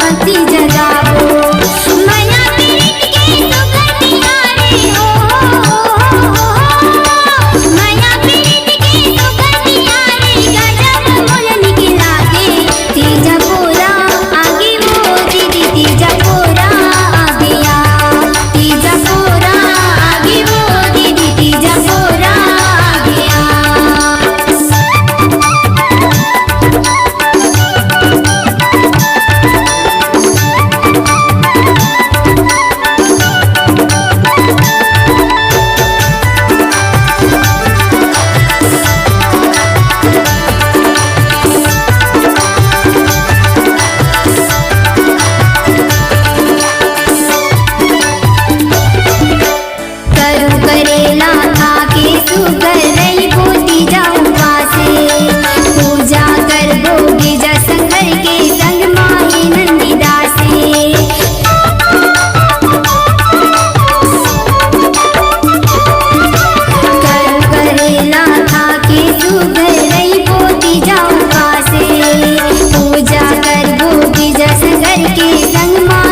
भक्ति जगावो। मैया पीरित के सुगनिया रे हो, मैया पीरित के सुगनिया रे गजब मोल निकला के। तीजा पोरा आगे वो दीदी तीजा पोरा आ गया, तीजा पोरा आगे वो दीदी तीजा पोरा आ गया। करू करेला था के सुकर रही बोती जाऊं पासे। पूजा कर गोगे जसंगर के संग माही नंदिदासे। करू करेला था के सुकर रही बोती जाऊं पासे। पूजा कर गोगे जसंगर के संग माही